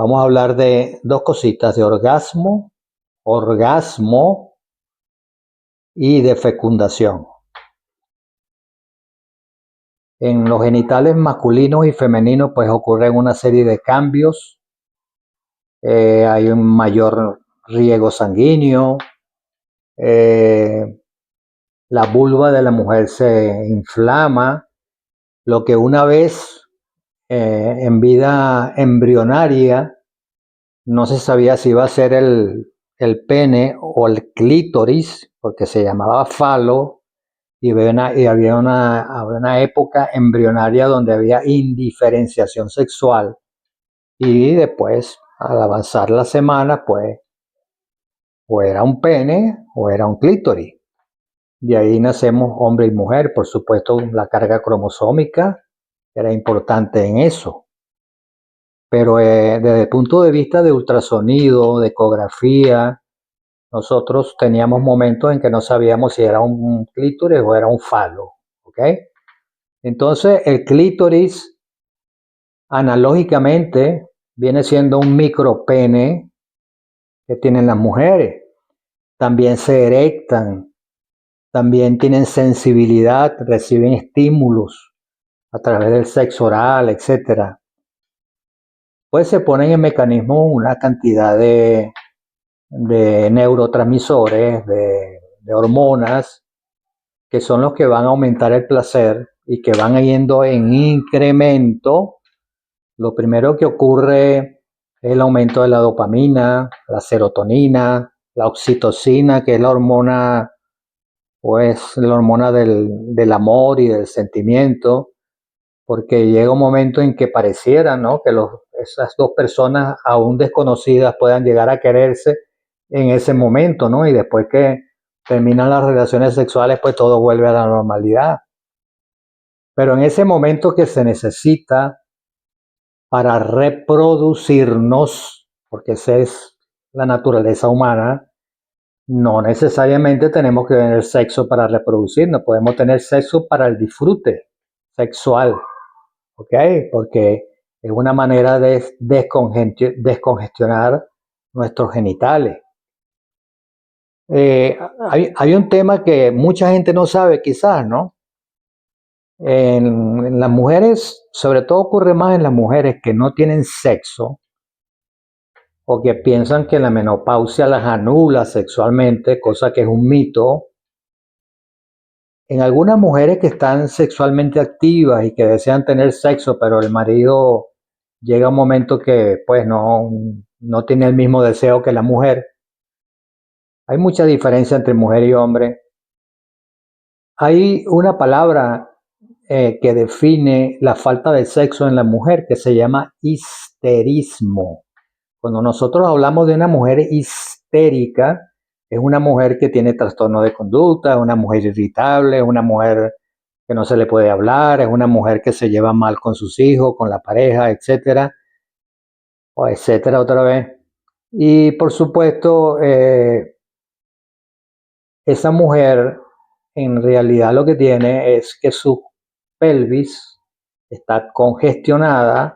Vamos a hablar de dos cositas, de orgasmo y de fecundación. En los genitales masculinos y femeninos pues ocurren una serie de cambios. Hay un mayor riego sanguíneo, la vulva de la mujer se inflama, lo que una vez en vida embrionaria no se sabía si iba a ser el pene o el clítoris, porque se llamaba falo, y había una época embrionaria donde había indiferenciación sexual, y después, al avanzar la semana, pues, o era un pene o era un clítoris. De ahí nacemos hombre y mujer. Por supuesto, la carga cromosómica era importante en eso. Pero desde el punto de vista de ultrasonido, de ecografía, nosotros teníamos momentos en que no sabíamos si era un clítoris o era un falo, ¿ok? Entonces, el clítoris, analógicamente, viene siendo un micropene que tienen las mujeres. También se erectan, también tienen sensibilidad, reciben estímulos a través del sexo oral, etcétera. Pues se ponen en mecanismo una cantidad de neurotransmisores, de hormonas, que son los que van a aumentar el placer y que van yendo en incremento. Lo primero que ocurre es el aumento de la dopamina, la serotonina, la oxitocina, que es la hormona, pues la hormona del amor y del sentimiento, porque llega un momento en que pareciera, ¿no?, que esas dos personas aún desconocidas puedan llegar a quererse en ese momento, ¿no? Y después que terminan las relaciones sexuales, pues todo vuelve a la normalidad. Pero en ese momento que se necesita para reproducirnos, porque esa es la naturaleza humana, no necesariamente tenemos que tener sexo para reproducirnos, podemos tener sexo para el disfrute sexual, ¿ok? Porque es una manera de descongestionar nuestros genitales. Hay un tema que mucha gente no sabe quizás, ¿no? En las mujeres, sobre todo ocurre más en las mujeres que no tienen sexo o que piensan que la menopausia las anula sexualmente, cosa que es un mito. En algunas mujeres que están sexualmente activas y que desean tener sexo, pero el marido llega un momento que pues no tiene el mismo deseo que la mujer. Hay mucha diferencia entre mujer y hombre. Hay una palabra que define la falta de sexo en la mujer que se llama histerismo. Cuando nosotros hablamos de una mujer histérica, es una mujer que tiene trastorno de conducta, es una mujer irritable, es una mujer que no se le puede hablar, es una mujer que se lleva mal con sus hijos, con la pareja, etcétera, o etcétera otra vez. Y por supuesto, esa mujer en realidad lo que tiene es que su pelvis está congestionada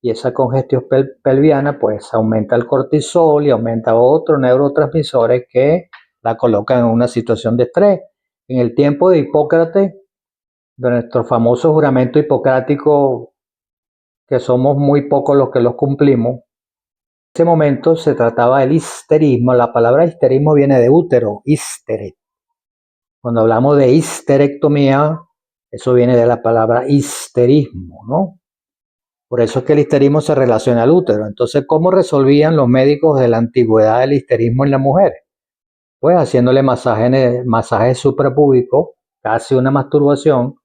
y esa congestión pelviana pues aumenta el cortisol y aumenta otros neurotransmisores que la colocan en una situación de estrés. En el tiempo de Hipócrates, de nuestro famoso juramento hipocrático, que somos muy pocos los que los cumplimos, en ese momento se trataba del histerismo. La palabra histerismo viene de útero, histeret. Cuando hablamos de histerectomía, eso viene de la palabra histerismo, ¿no? Por eso es que el histerismo se relaciona al útero. Entonces, ¿cómo resolvían los médicos de la antigüedad el histerismo en la mujer? Pues haciéndole masajes suprapúbicos, casi una masturbación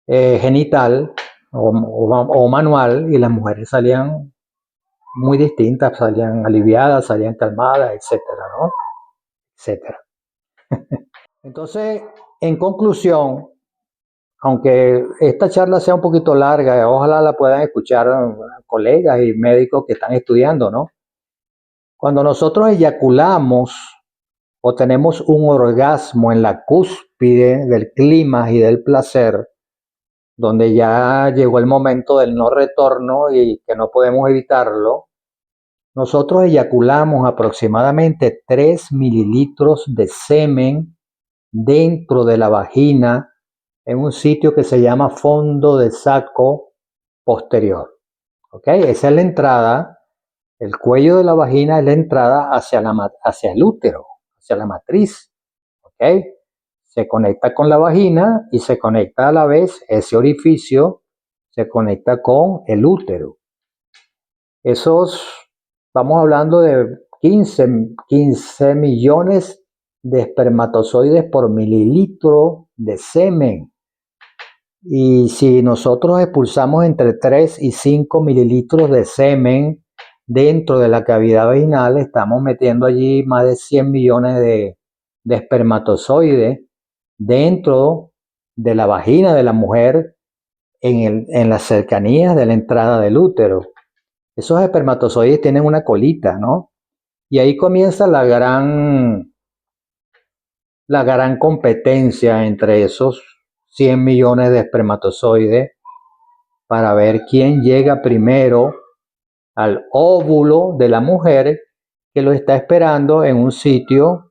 genital o manual, y las mujeres salían muy distintas, salían aliviadas, salían calmadas, etcétera, ¿no? Etcétera. Entonces, en conclusión, aunque esta charla sea un poquito larga, ojalá la puedan escuchar colegas y médicos que están estudiando, ¿no? Cuando nosotros eyaculamos o tenemos un orgasmo en la cúspide del clímax y del placer, donde ya llegó el momento del no retorno y que no podemos evitarlo, nosotros eyaculamos aproximadamente 3 mililitros de semen dentro de la vagina en un sitio que se llama fondo de saco posterior. ¿Ok? Esa es la entrada. El cuello de la vagina es la entrada hacia el útero, hacia la matriz. ¿Ok? Se conecta con la vagina y se conecta a la vez, ese orificio se conecta con el útero. Esos, vamos hablando de 15 millones de espermatozoides por mililitro de semen. Y si nosotros expulsamos entre 3 y 5 mililitros de semen dentro de la cavidad vaginal, estamos metiendo allí más de 100 millones de espermatozoides dentro de la vagina de la mujer en las cercanías de la entrada del útero. Esos espermatozoides tienen una colita, ¿no? Y ahí comienza la gran competencia entre esos 100 millones de espermatozoides para ver quién llega primero al óvulo de la mujer que lo está esperando en un sitio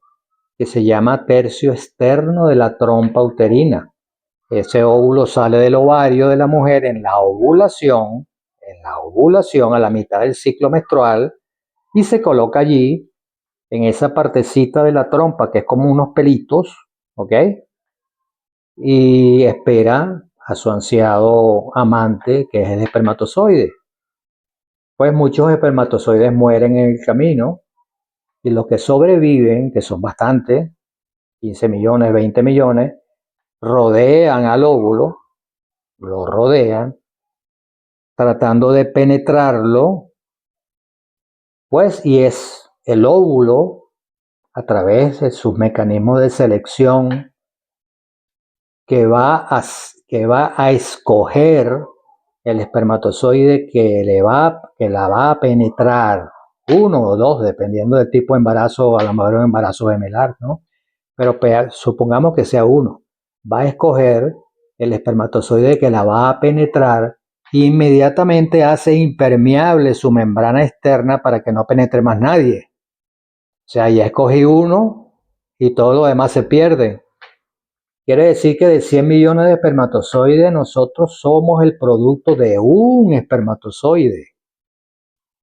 que se llama tercio externo de la trompa uterina. Ese óvulo sale del ovario de la mujer en la ovulación a la mitad del ciclo menstrual y se coloca allí en esa partecita de la trompa que es como unos pelitos, ¿ok? Y espera a su ansiado amante que es el espermatozoide. Pues muchos espermatozoides mueren en el camino y los que sobreviven, que son bastantes, 15 millones, 20 millones, rodean al óvulo, lo rodean, tratando de penetrarlo, pues, y es el óvulo, a través de sus mecanismos de selección, que va a escoger el espermatozoide que la va a penetrar, uno o dos, dependiendo del tipo de embarazo, a lo mejor un embarazo gemelar, ¿no? Pero supongamos que sea uno, va a escoger el espermatozoide que la va a penetrar e inmediatamente hace impermeable su membrana externa para que no penetre más nadie. O sea, ya escogí uno y todo lo demás se pierde. Quiere decir que de 100 millones de espermatozoides, nosotros somos el producto de un espermatozoide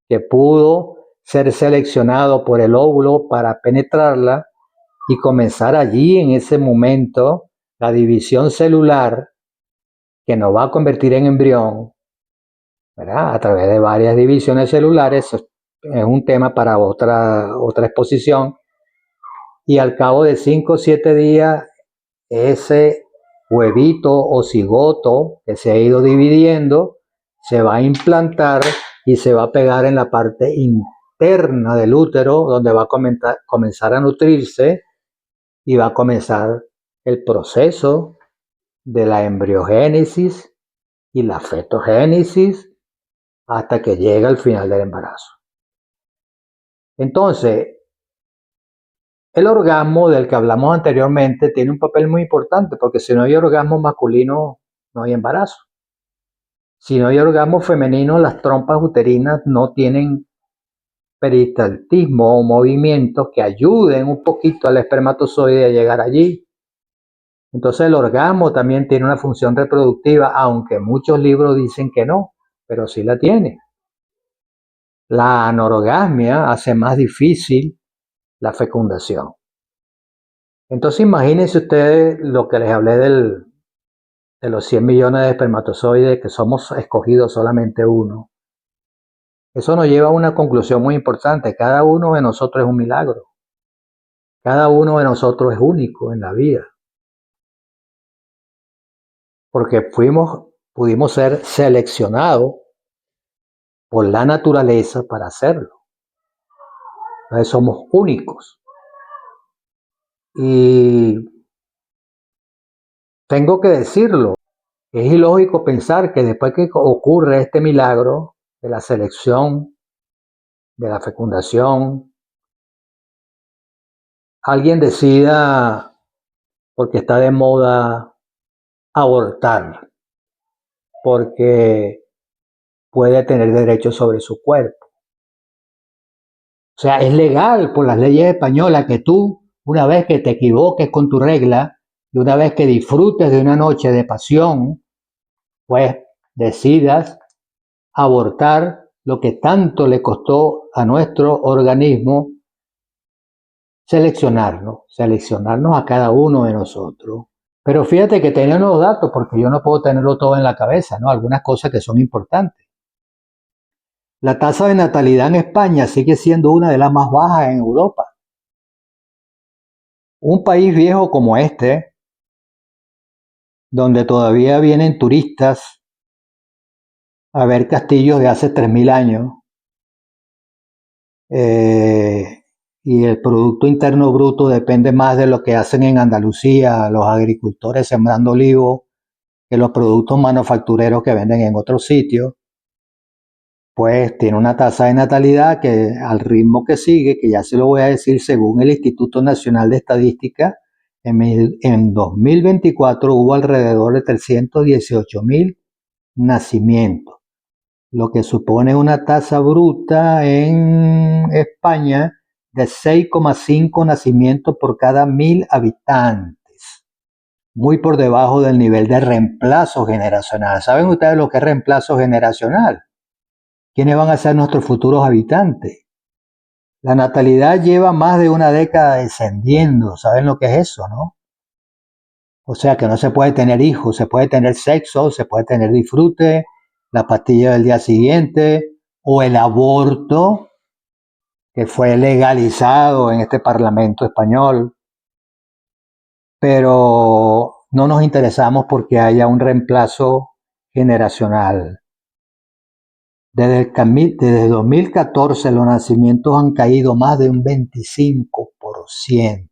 que pudo ser seleccionado por el óvulo para penetrarla y comenzar allí en ese momento la división celular que nos va a convertir en embrión, ¿verdad? A través de varias divisiones celulares. Es un tema para otra exposición. Y al cabo de 5 o 7 días, ese huevito o cigoto que se ha ido dividiendo se va a implantar y se va a pegar en la parte interna del útero, donde va a comenzar a nutrirse y va a comenzar el proceso de la embriogénesis y la fetogénesis hasta que llega al final del embarazo. Entonces, el orgasmo del que hablamos anteriormente tiene un papel muy importante porque si no hay orgasmo masculino, no hay embarazo. Si no hay orgasmo femenino, las trompas uterinas no tienen peristaltismo o movimientos que ayuden un poquito al espermatozoide a llegar allí. Entonces el orgasmo también tiene una función reproductiva, aunque muchos libros dicen que no, pero sí la tiene. La anorgasmia hace más difícil la fecundación. Entonces imagínense ustedes lo que les hablé de los 100 millones de espermatozoides, que somos escogidos solamente uno. Eso nos lleva a una conclusión muy importante. Cada uno de nosotros es un milagro. Cada uno de nosotros es único en la vida. Porque pudimos ser seleccionados por la naturaleza para hacerlo. Entonces somos únicos. Y tengo que decirlo, es ilógico pensar que después que ocurre este milagro de la selección, de la fecundación, alguien decida, porque está de moda, abortar. porque puede tener derechos sobre su cuerpo. O sea, es legal por las leyes españolas que tú, una vez que te equivoques con tu regla y una vez que disfrutes de una noche de pasión, pues decidas abortar lo que tanto le costó a nuestro organismo seleccionarnos a cada uno de nosotros. Pero fíjate que tenía los datos, porque yo no puedo tenerlo todo en la cabeza, ¿no? Algunas cosas que son importantes. La tasa de natalidad en España sigue siendo una de las más bajas en Europa. Un país viejo como este, donde todavía vienen turistas a ver castillos de hace 3000 años, y el Producto Interno Bruto depende más de lo que hacen en Andalucía los agricultores sembrando olivos que los productos manufactureros que venden en otros sitios, pues tiene una tasa de natalidad que al ritmo que sigue, que ya se lo voy a decir, según el Instituto Nacional de Estadística, en 2024 hubo alrededor de 318.000 nacimientos, lo que supone una tasa bruta en España de 6,5 nacimientos por cada 1000 habitantes, muy por debajo del nivel de reemplazo generacional. ¿Saben ustedes lo que es reemplazo generacional? ¿Quiénes van a ser nuestros futuros habitantes? La natalidad lleva más de una década descendiendo. ¿Saben lo que es eso, no? O sea que no se puede tener hijos, se puede tener sexo, se puede tener disfrute, la pastilla del día siguiente o el aborto, que fue legalizado en este Parlamento español, pero no nos interesamos porque haya un reemplazo generacional. Desde 2014 los nacimientos han caído más de un 25%.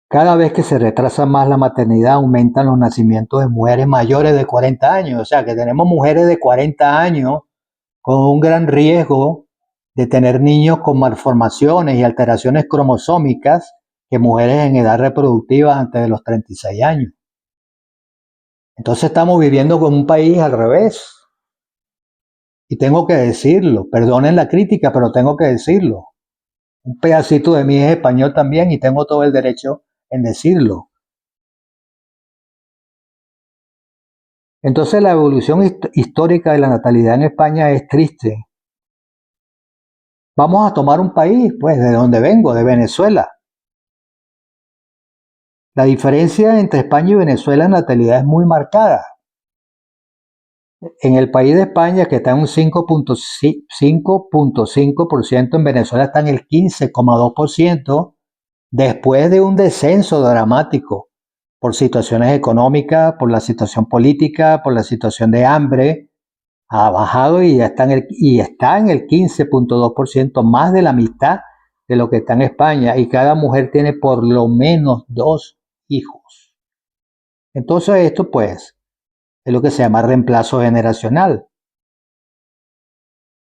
Cada vez que se retrasa más la maternidad, aumentan los nacimientos de mujeres mayores de 40 años. O sea que tenemos mujeres de 40 años con un gran riesgo de tener niños con malformaciones y alteraciones cromosómicas que mujeres en edad reproductiva antes de los 36 años. Entonces estamos viviendo con un país al revés. Y tengo que decirlo, perdonen la crítica, pero tengo que decirlo. Un pedacito de mí es español también y tengo todo el derecho en decirlo. Entonces la evolución histórica de la natalidad en España es triste. Vamos a tomar un país, pues, de donde vengo, de Venezuela. La diferencia entre España y Venezuela en natalidad es muy marcada. En el país de España, que está en un 5.5%, en Venezuela está en el 15,2%, después de un descenso dramático por situaciones económicas, por la situación política, por la situación de hambre, ha bajado y ya está en el 15,2%, más de la mitad de lo que está en España, y cada mujer tiene por lo menos 2 hijos. Entonces esto pues es lo que se llama reemplazo generacional.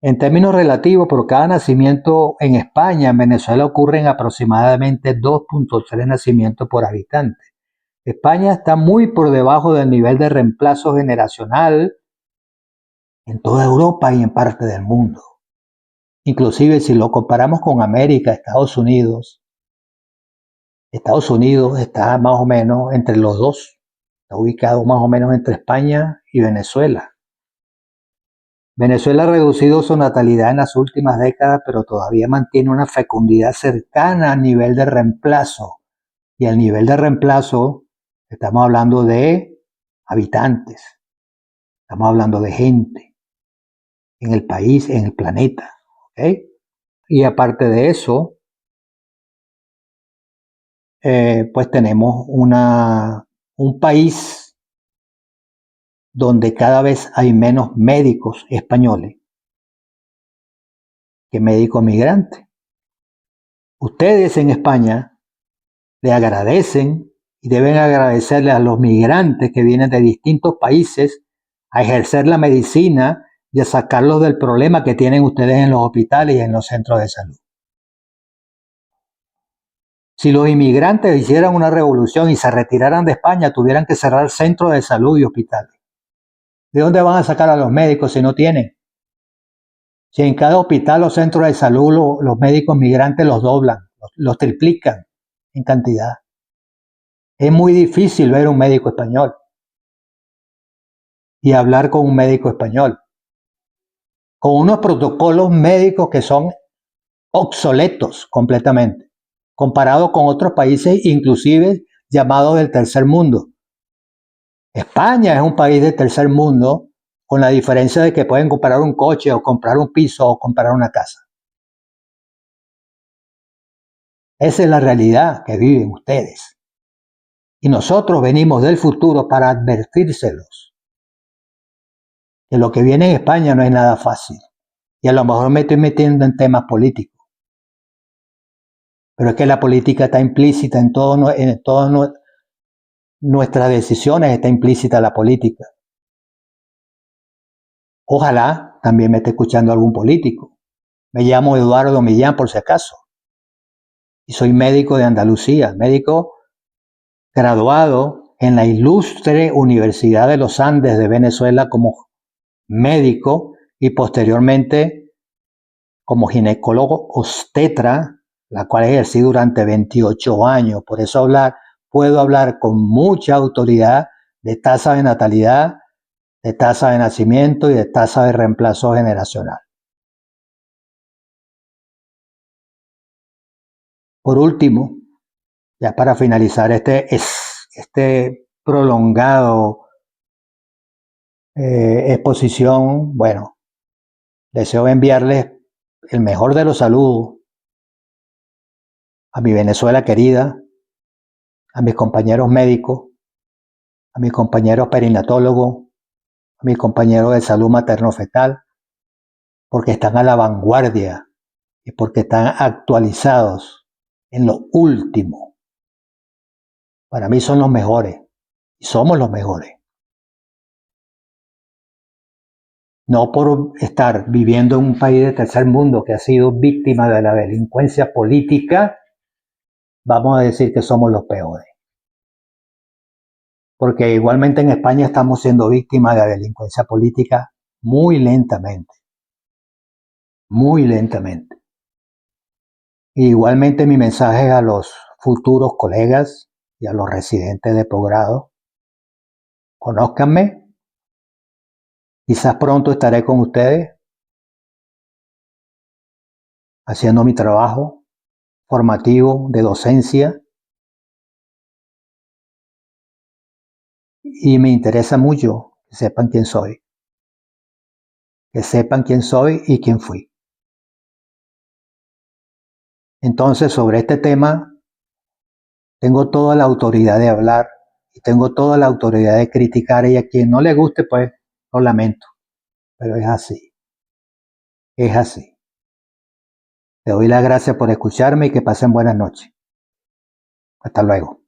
En términos relativos, por cada nacimiento en España, en Venezuela ocurren aproximadamente 2,3 nacimientos por habitante. España está muy por debajo del nivel de reemplazo generacional en toda Europa y en parte del mundo. Inclusive si lo comparamos con América, Estados Unidos está más o menos entre los dos, está ubicado más o menos entre España y Venezuela. Venezuela ha reducido su natalidad en las últimas décadas, pero todavía mantiene una fecundidad cercana al nivel de reemplazo. Y al nivel de reemplazo estamos hablando de habitantes, estamos hablando de gente en el país, en el planeta. ¿Okay? Y aparte de eso, pues tenemos un país donde cada vez hay menos médicos españoles que médicos migrantes. Ustedes en España le agradecen y deben agradecerle a los migrantes que vienen de distintos países a ejercer la medicina y a sacarlos del problema que tienen ustedes en los hospitales y en los centros de salud. Si los inmigrantes hicieran una revolución y se retiraran de España, tuvieran que cerrar centros de salud y hospitales. ¿De dónde van a sacar a los médicos si no tienen? Si en cada hospital o centro de salud los médicos migrantes los doblan, los triplican en cantidad. Es muy difícil ver un médico español y hablar con un médico español, con unos protocolos médicos que son obsoletos completamente, comparado con otros países, inclusive llamados del tercer mundo. España es un país del tercer mundo, con la diferencia de que pueden comprar un coche o comprar un piso o comprar una casa. Esa es la realidad que viven ustedes. Y nosotros venimos del futuro para advertírselos que lo que viene en España no es nada fácil. Y a lo mejor me estoy metiendo en temas políticos. Pero es que la política está implícita en todas nuestras decisiones, está implícita la política. Ojalá también me esté escuchando algún político. Me llamo Eduardo Millán por si acaso. Y soy médico de Andalucía, médico graduado en la ilustre Universidad de los Andes de Venezuela como médico y posteriormente como ginecólogo obstetra, la cual ejercí durante 28 años. Por eso puedo hablar con mucha autoridad de tasa de natalidad, de tasa de nacimiento y de tasa de reemplazo generacional. Por último, ya para finalizar este prolongado exposición, bueno, deseo enviarles el mejor de los saludos a mi Venezuela querida, a mis compañeros médicos, a mis compañeros perinatólogos, a mis compañeros de salud materno-fetal, porque están a la vanguardia y porque están actualizados en lo último. Para mí son los mejores y somos los mejores. No por estar viviendo en un país de tercer mundo que ha sido víctima de la delincuencia política, vamos a decir que somos los peores. Porque igualmente en España estamos siendo víctimas de la delincuencia política muy lentamente. Muy lentamente. Y igualmente mi mensaje a los futuros colegas y a los residentes de posgrado: conózcanme, quizás pronto estaré con ustedes haciendo mi trabajo formativo de docencia y me interesa mucho que sepan quién soy, y quién fui. Entonces, sobre este tema tengo toda la autoridad de hablar y tengo toda la autoridad de criticar, y a quien no le guste, pues lo lamento, pero es así, es así. Te doy las gracias por escucharme y que pasen buenas noches. Hasta luego.